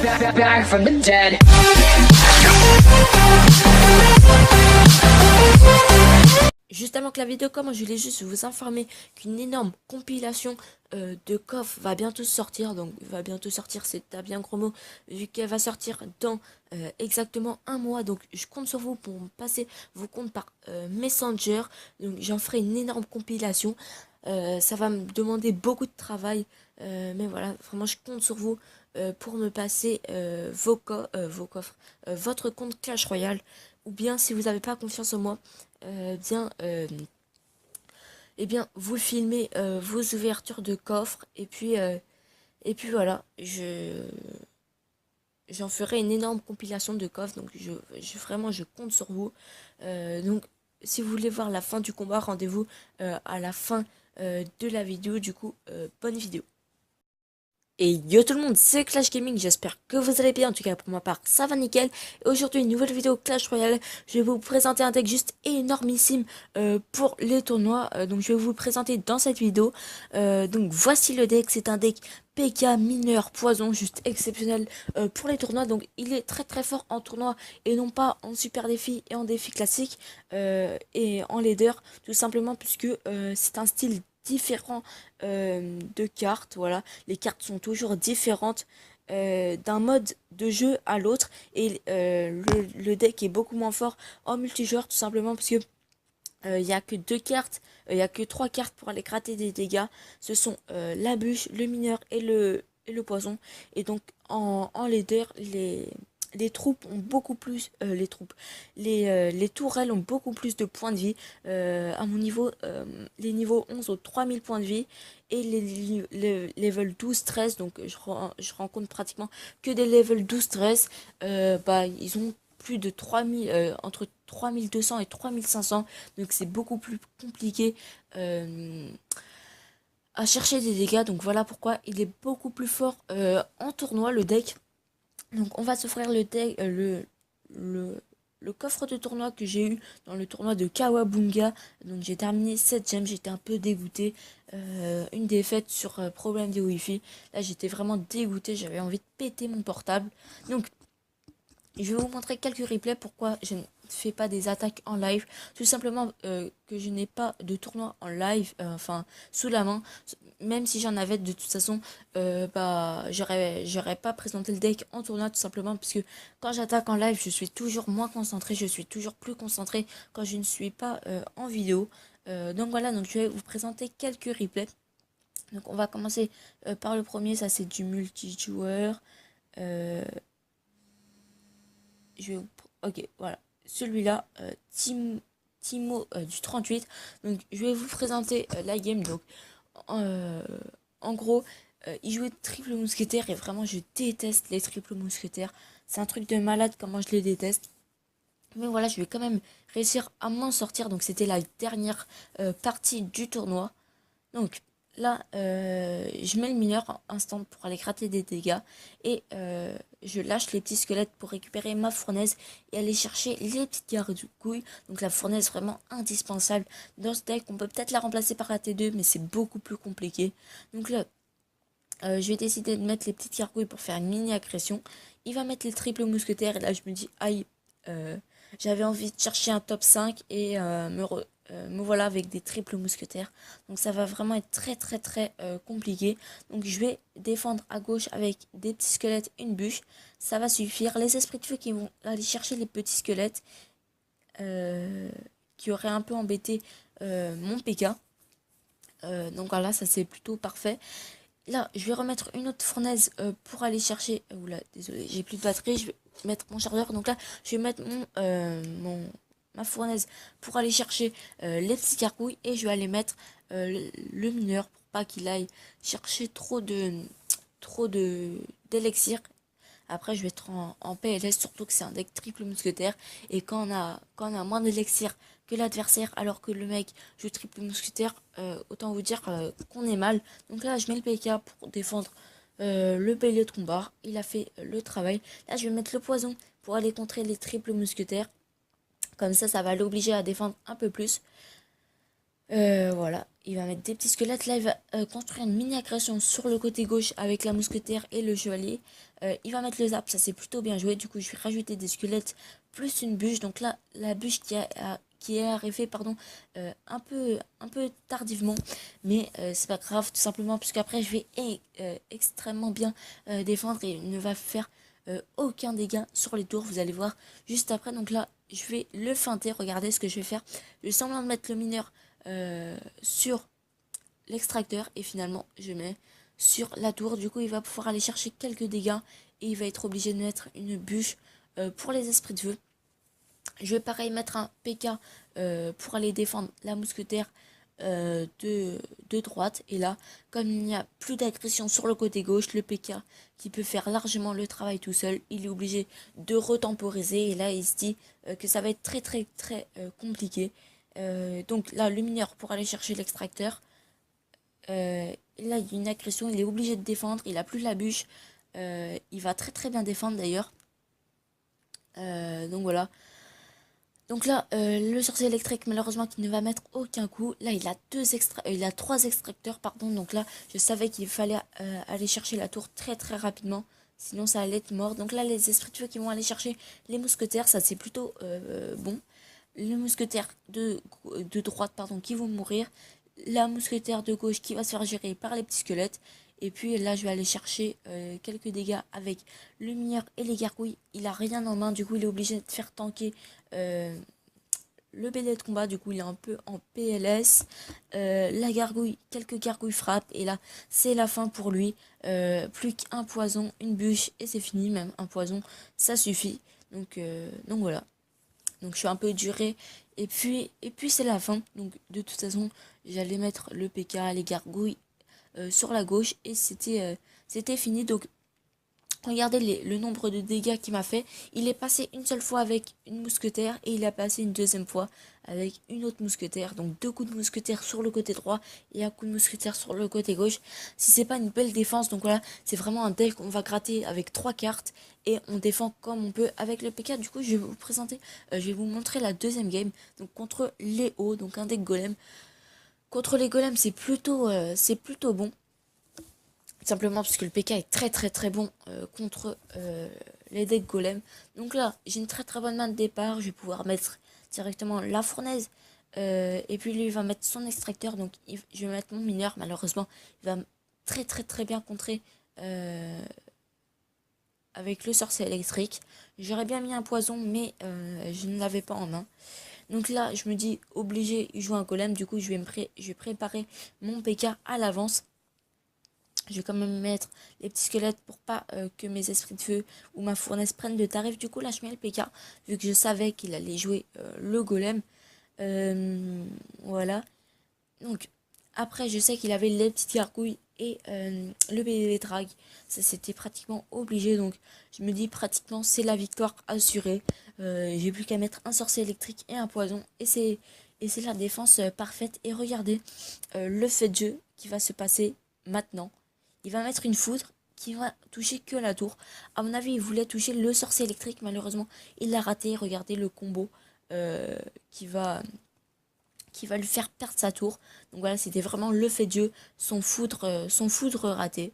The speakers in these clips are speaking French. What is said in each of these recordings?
Back from the dead. Juste avant que la vidéo commence, je voulais juste vous informer qu'une énorme compilation de coffres va bientôt sortir. Donc, va bientôt sortir, c'est un bien gros mot, vu qu'elle va sortir dans exactement un mois. Donc, je compte sur vous pour me passer vos comptes par Messenger. Donc, j'en ferai une énorme compilation. Ça va me demander beaucoup de travail. Mais voilà, vraiment, je compte sur vous pour me passer vos coffres, votre compte Clash Royale. Ou bien, si vous n'avez pas confiance en moi, eh bien, vous filmez vos ouvertures de coffres et puis voilà, j'en ferai une énorme compilation de coffres, donc vraiment je compte sur vous. Donc si vous voulez voir la fin du combat, rendez-vous à la fin de la vidéo. Du coup, bonne vidéo. Et yo tout le monde, c'est Clash Gaming, j'espère que vous allez bien, en tout cas pour ma part ça va nickel. Et aujourd'hui une nouvelle vidéo Clash Royale, je vais vous présenter un deck juste énormissime pour les tournois. Donc je vais vous le présenter dans cette vidéo. Donc voici le deck, c'est un deck PK mineur poison, juste exceptionnel pour les tournois. Donc il est très très fort en tournoi et non pas en super défi et en défi classique et en leader, tout simplement puisque c'est un style différent de cartes. Voilà, les cartes sont toujours différentes d'un mode de jeu à l'autre et le deck est beaucoup moins fort en multijoueur, tout simplement parce que il n'y a que deux cartes, il n'y a que trois cartes pour aller gratter des dégâts. Ce sont la bûche, le mineur et le poison. Et donc en leader, les troupes ont beaucoup plus, les tourelles ont beaucoup plus de points de vie. À mon niveau, les niveaux 11 ont 3000 points de vie et les level 12-13, donc je rencontre pratiquement que des level 12-13, bah ils ont plus de 3000, entre 3200 et 3500, donc c'est beaucoup plus compliqué à chercher des dégâts. Donc voilà pourquoi il est beaucoup plus fort en tournoi, le deck. Donc on va s'offrir le deck, le coffre de tournoi que j'ai eu dans le tournoi de Kawabunga. Donc j'ai terminé 7 gemmes, j'étais un peu dégoûté. Une défaite sur problème de wifi. Là j'étais vraiment dégoûté, j'avais envie de péter mon portable. Donc je vais vous montrer quelques replays pourquoi je ne fais pas des attaques en live. Tout simplement que je n'ai pas de tournoi en live, enfin sous la main. Même si j'en avais, de toute façon, bah j'aurais pas présenté le deck en tournoi, tout simplement parce que quand j'attaque en live, je suis toujours moins concentré, je suis toujours plus concentré quand je ne suis pas en vidéo. Donc voilà, donc je vais vous présenter quelques replays. Donc on va commencer par le premier, ça c'est du multijoueur. Ok, voilà. Celui-là, Timo du 38. Donc, je vais vous présenter la game. Donc, euh, en gros, il jouait triple mousquetaire et vraiment, je déteste les triples mousquetaires. C'est un truc de malade comment je les déteste. Mais voilà, je vais quand même réussir à m'en sortir. Donc, c'était la dernière partie du tournoi. Donc, là, je mets le mineur instant pour aller gratter des dégâts. Et je lâche les petits squelettes pour récupérer ma fournaise et aller chercher les petites gargouilles. Donc la fournaise vraiment indispensable dans ce deck. On peut peut-être la remplacer par la T2, mais c'est beaucoup plus compliqué. Donc là, je vais décider de mettre les petites gargouilles pour faire une mini agression. Il va mettre les triples mousquetaires et là je me dis aïe, j'avais envie de chercher un top 5 et me voilà avec des triples mousquetaires. Donc ça va vraiment être très très très compliqué. Donc je vais défendre à gauche avec des petits squelettes, une bûche. Ça va suffire. Les esprits de feu qui vont aller chercher les petits squelettes qui auraient un peu embêté mon PK. Donc voilà, ça c'est plutôt parfait. Là, je vais remettre une autre fournaise pour aller chercher... Oula, désolé, j'ai plus de batterie. Je vais mettre mon chargeur. Donc là, je vais mettre ma fournaise pour aller chercher les petits gargouilles. Et je vais aller mettre le mineur pour pas qu'il aille chercher trop d'élixir. Après, je vais être en PLS, surtout que c'est un deck triple mousquetaire. Et quand on a moins d'élixir que l'adversaire, alors que le mec joue triple mousquetaire, autant vous dire qu'on est mal. Donc là, je mets le PK pour défendre le bélier de combat. Il a fait le travail. Là, je vais mettre le poison pour aller contrer les triples mousquetaires. Comme ça va l'obliger à défendre un peu plus. Voilà. il va mettre des petits squelettes. Là, il va construire une mini agression sur le côté gauche avec la mousquetaire et le chevalier. Il va mettre le zap, ça c'est plutôt bien joué. Du coup, je vais rajouter des squelettes plus une bûche. Donc là, la bûche qui est arrivée, pardon, un peu tardivement. Mais c'est pas grave, tout simplement, puisque après, je vais extrêmement bien défendre et il ne va faire aucun dégât sur les tours. Vous allez voir juste après. Donc là, je vais le feinter. Regardez ce que je vais faire. Je vais semblant de mettre le mineur sur l'extracteur et finalement je mets sur la tour. Du coup il va pouvoir aller chercher quelques dégâts et il va être obligé de mettre une bûche pour les esprits de feu. Je vais pareil mettre un PK pour aller défendre la mousquetaire de droite. Et là, comme il n'y a plus d'agression sur le côté gauche, le PK qui peut faire largement le travail tout seul, il est obligé de retemporiser. Et là, il se dit que ça va être très compliqué. Donc là, le mineur pour aller chercher l'extracteur. Là, il y a une agression, il est obligé de défendre. Il a plus la bûche. Il va très bien défendre d'ailleurs. Donc voilà. Donc là, le sorcier électrique, malheureusement, qui ne va mettre aucun coup. Là, il a trois extracteurs, pardon. Donc là, je savais qu'il fallait aller chercher la tour très rapidement. Sinon, ça allait être mort. Donc là, les esprits de feu qui vont aller chercher les mousquetaires, ça c'est plutôt bon. Les mousquetaires de droite, pardon, qui vont mourir. La mousquetaire de gauche qui va se faire gérer par les petits squelettes. Et puis là, je vais aller chercher quelques dégâts avec le mineur et les gargouilles. Il a rien en main, du coup, il est obligé de faire tanker le BD de combat. Du coup, il est un peu en PLS. La gargouille, quelques gargouilles frappent. Et là, c'est la fin pour lui. Plus qu'un poison, une bûche, et c'est fini. Même un poison, ça suffit. Donc voilà. Donc je suis un peu duré. Et puis c'est la fin. Donc de toute façon, j'allais mettre le PK, les gargouilles sur la gauche et c'était fini. Donc regardez le nombre de dégâts qu'il m'a fait. Il est passé une seule fois avec une mousquetaire et il a passé une deuxième fois avec une autre mousquetaire. Donc 2 coups de mousquetaire sur le côté droit et un coup de mousquetaire sur le côté gauche. Si c'est pas une belle défense, donc voilà, c'est vraiment un deck qu'on va gratter avec 3 cartes et on défend comme on peut avec le PK. Du coup, je vais vous présenter, je vais vous montrer la deuxième game. Donc contre les hauts, donc un deck golem. Contre les golems, c'est plutôt bon. Simplement parce que le PK est très bon contre les decks golems. Donc là, j'ai une très bonne main de départ. Je vais pouvoir mettre directement la fournaise. Et puis lui, il va mettre son extracteur. Donc je vais mettre mon mineur. Malheureusement, il va très bien contrer avec le sorcier électrique. J'aurais bien mis un poison, mais je ne l'avais pas en main. Donc là, je me dis, obligé, il joue un golem. Du coup, je vais préparer mon PK à l'avance. Je vais quand même mettre les petits squelettes pour pas que mes esprits de feu ou ma fournaise prennent de tarif. Du coup, là, je mets le PK, vu que je savais qu'il allait jouer le golem. Voilà. Donc, après, je sais qu'il avait les petites gargouilles et le bébé drag. Ça, c'était pratiquement obligé. Donc, je me dis pratiquement, c'est la victoire assurée. J'ai plus qu'à mettre un sorcier électrique et un poison. Et c'est la défense parfaite. Et regardez le fait de jeu qui va se passer maintenant. Il va mettre une foudre qui va toucher que la tour. À mon avis, il voulait toucher le sorcier électrique. Malheureusement, il l'a raté. Regardez le combo qui va lui faire perdre sa tour. Donc voilà, c'était vraiment le fait de jeu. Son foudre raté.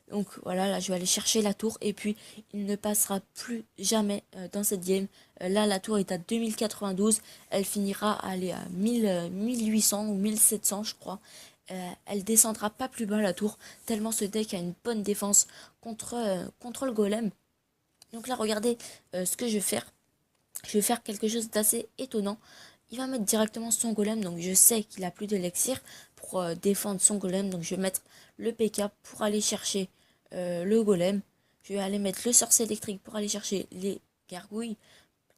Donc voilà, là je vais aller chercher la tour. Et puis il ne passera plus jamais dans cette game. Là la tour est à 2092. Elle finira à aller à 1800 ou 1700 je crois. Elle descendra pas plus bas la tour. Tellement ce deck a une bonne défense contre le golem. Donc là regardez ce que je vais faire. Je vais faire quelque chose d'assez étonnant. Il va mettre directement son golem. Donc je sais qu'il a plus d'élixir pour défendre son golem. Donc je vais mettre le PK pour aller chercher le golem. Je vais aller mettre le sorcier électrique pour aller chercher les gargouilles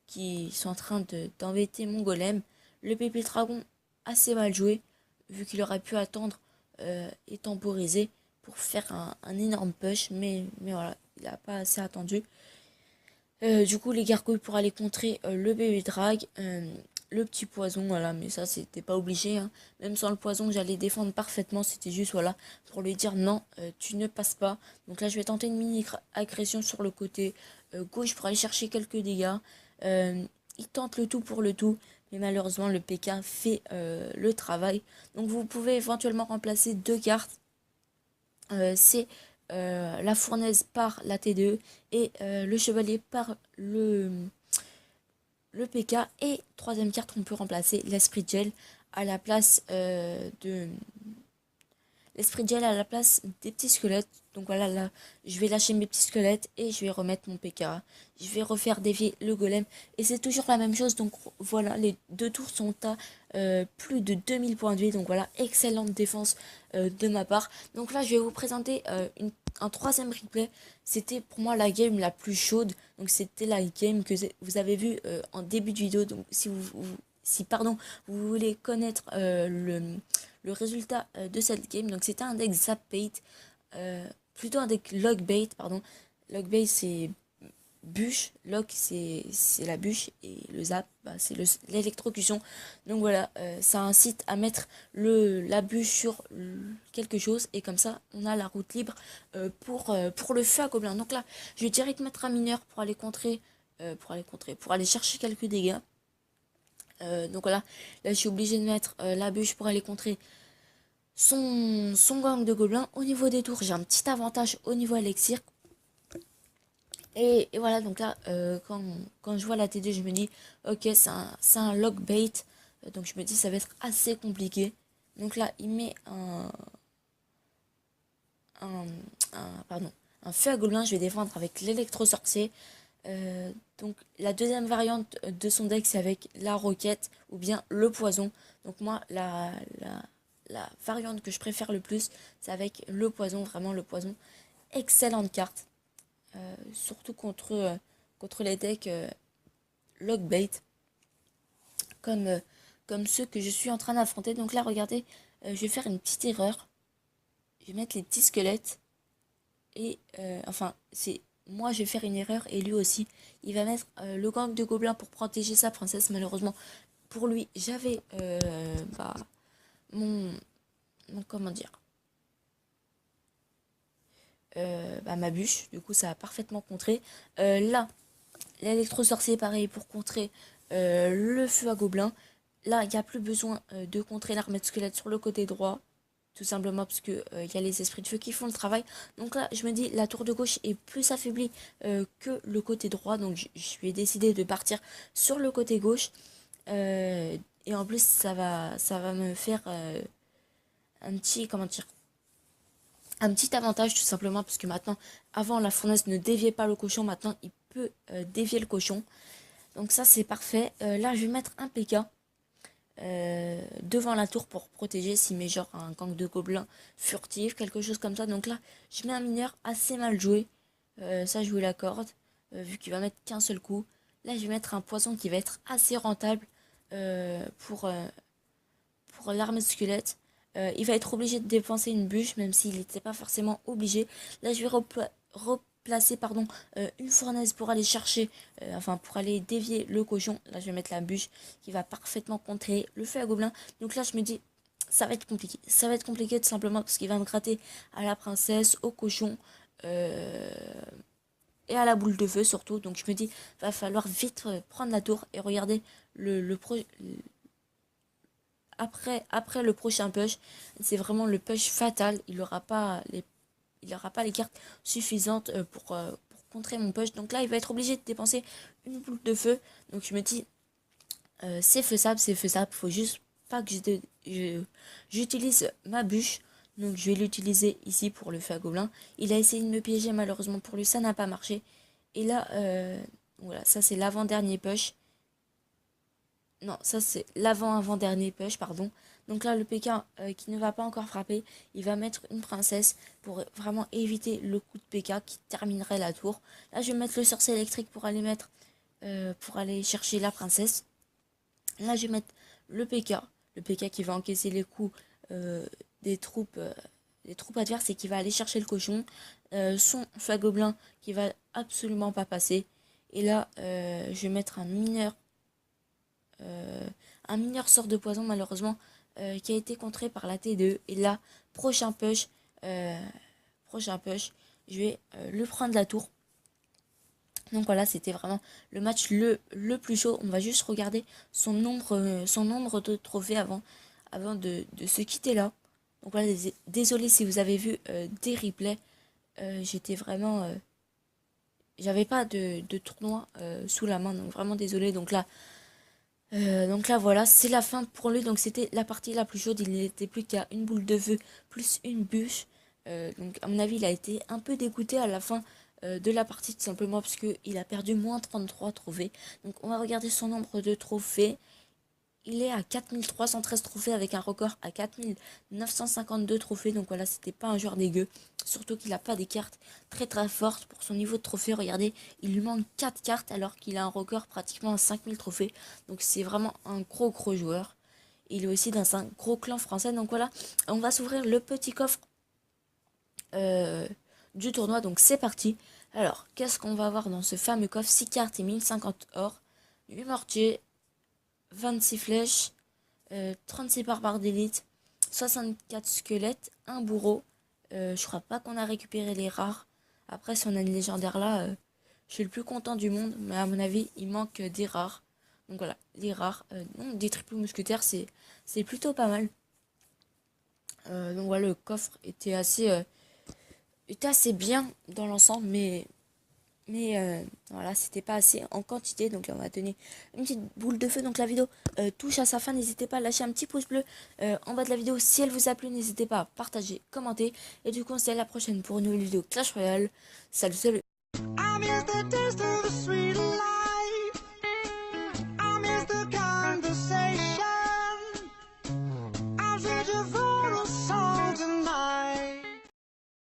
qui sont en train d'embêter mon golem. Le pépé dragon assez mal joué, vu qu'il aurait pu attendre et temporiser pour faire un énorme push. Mais voilà, il n'a pas assez attendu. Du coup, les gargouilles pour aller contrer le bébé drag. Le petit poison, voilà, mais ça c'était pas obligé, hein. Même sans le poison, j'allais défendre parfaitement, c'était juste, voilà, pour lui dire non, tu ne passes pas. Donc là, je vais tenter une mini agression sur le côté gauche pour aller chercher quelques dégâts. Il tente le tout pour le tout, mais malheureusement le PK fait le travail. Donc vous pouvez éventuellement remplacer deux cartes. C'est la fournaise par la T2 et le chevalier par le PK. Et troisième carte, on peut remplacer l'esprit gel à la place l'esprit gel à la place des petits squelettes. Donc voilà, là, je vais lâcher mes petits squelettes et je vais remettre mon PK. Je vais refaire dévier le golem. Et c'est toujours la même chose. Donc voilà, les deux tours sont à plus de 2000 points de vie. Donc voilà, excellente défense de ma part. Donc là, je vais vous présenter un troisième replay. C'était pour moi la game la plus chaude. Donc c'était la game que vous avez vue en début de vidéo. Donc si pardon, vous voulez connaître le résultat de cette game. Donc c'était un deck zap bait, plutôt un deck log bait, pardon. Log bait c'est bûche, log c'est la bûche et le zap bah, c'est l'électrocution. Donc voilà, ça incite à mettre la bûche sur quelque chose et comme ça on a la route libre pour le feu à gobelin. Donc là je vais direct mettre un mineur pour aller contrer, pour aller chercher quelques dégâts. Donc voilà, là je suis obligée de mettre la bûche pour aller contrer son gang de gobelins. Au niveau des tours, j'ai un petit avantage au niveau élixir. Et voilà, donc là, quand je vois la T2, je me dis, ok, c'est un log bait. Donc je me dis, ça va être assez compliqué. Donc là, il met un, pardon, un feu à gobelin. Je vais défendre avec l'électro-sorcier. Donc la deuxième variante de son deck, c'est avec la roquette ou bien le poison. Donc moi, la variante que je préfère le plus, c'est avec le poison. Vraiment, le poison, excellente carte. Surtout contre les decks log bait, comme ceux que je suis en train d'affronter. Donc là, regardez, je vais faire une petite erreur. Je vais mettre les petits squelettes. Et enfin, c'est moi, je vais faire une erreur et lui aussi. Il va mettre le gang de gobelins pour protéger sa princesse. Malheureusement, pour lui, j'avais mon, comment dire, ma bûche. Du coup, ça a parfaitement contré. Là, l'électro-sorcier, pareil, pour contrer le feu à gobelin. Là, il n'y a plus besoin de contrer l'armée de squelette sur le côté droit. Tout simplement parce que y a les esprits de feu qui font le travail. Donc là, je me dis, la tour de gauche est plus affaiblie que le côté droit. Donc je vais décider de partir sur le côté gauche. Et en plus, ça va me faire un petit, comment dire, un petit avantage tout simplement parce que maintenant, avant la fournaise ne déviait pas le cochon, maintenant il peut dévier le cochon. Donc ça c'est parfait. Là je vais mettre un PK devant la tour pour protéger s'il met genre un gang de gobelins furtif, quelque chose comme ça. Donc là je mets un mineur assez mal joué. Ça je vous l'accorde, vu qu'il va mettre qu'un seul coup. Là je vais mettre un poison qui va être assez rentable pour l'armée de squelette. Il va être obligé de dépenser une bûche, même s'il n'était pas forcément obligé. Là, je vais replacer une fournaise pour aller chercher, enfin pour aller dévier le cochon. Là, je vais mettre la bûche qui va parfaitement contrer le feu à gobelin. Donc là, je me dis, ça va être compliqué. Ça va être compliqué tout simplement parce qu'il va me gratter à la princesse, au cochon et à la boule de feu surtout. Donc je me dis, va falloir vite prendre la tour et regarder après le prochain push, c'est vraiment le push fatal. Il n'aura pas les cartes suffisantes pour contrer mon push. Donc là, il va être obligé de dépenser une boule de feu. Donc je me dis, c'est faisable, c'est faisable. Faut juste pas que j'utilise ma bûche. Donc je vais l'utiliser ici pour le feu à gobelin. Il a essayé de me piéger, malheureusement pour lui, ça n'a pas marché. Et là, voilà, ça c'est l'avant-dernier push. Non, ça c'est l'avant-avant-dernier push, pardon. Donc là, le PK qui ne va pas encore frapper, il va mettre une princesse pour vraiment éviter le coup de PK qui terminerait la tour. Là, je vais mettre le sorcier électrique pour aller chercher la princesse. Là, je vais mettre le PK qui va encaisser les coups des troupes adverses et qui va aller chercher le cochon. Son feu gobelin qui va absolument pas passer. Et là, je vais mettre un mineur sort de poison malheureusement qui a été contré par la T2. Et là, prochain push, je vais le prendre la tour. Donc voilà, c'était vraiment le match le plus chaud. On va juste regarder son nombre de trophées avant de se quitter là. Donc voilà, désolé si vous avez vu des replays. J'étais vraiment... j'avais pas de tournoi sous la main, donc vraiment désolé. Donc là voilà, c'est la fin pour lui. Donc c'était la partie la plus chaude. Il n'était plus qu'à une boule de feu plus une bûche. Donc à mon avis, il a été un peu dégoûté à la fin de la partie, tout simplement parce qu'il a perdu moins 33 trophées. Donc on va regarder son nombre de trophées. Il est à 4313 trophées avec un record à 4952 trophées. Donc voilà, c'était pas un joueur dégueu. Surtout qu'il n'a pas des cartes très très fortes pour son niveau de trophée. Regardez, il lui manque 4 cartes alors qu'il a un record pratiquement à 5000 trophées. Donc c'est vraiment un gros joueur. Il est aussi dans un gros clan français. Donc voilà, on va s'ouvrir le petit coffre du tournoi. Donc c'est parti. Alors, qu'est-ce qu'on va avoir dans ce fameux coffre? 6 cartes et 1050 or. 8 mortiers. 26 flèches, 36 barbares d'élite, 64 squelettes, un bourreau. Je crois pas qu'on a récupéré les rares. Après, si on a une légendaire là, je suis le plus content du monde. Mais à mon avis, il manque des rares. Donc voilà, les rares. Donc des triples mousquetaires, c'est plutôt pas mal. Donc voilà, le coffre était assez bien dans l'ensemble, mais voilà, c'était pas assez en quantité. Donc là, on va donner une petite boule de feu. Donc la vidéo touche à sa fin. N'hésitez pas à lâcher un petit pouce bleu en bas de la vidéo. Si elle vous a plu, n'hésitez pas à partager, commenter. Et du coup, on se dit à la prochaine pour une nouvelle vidéo Clash Royale. Salut, salut.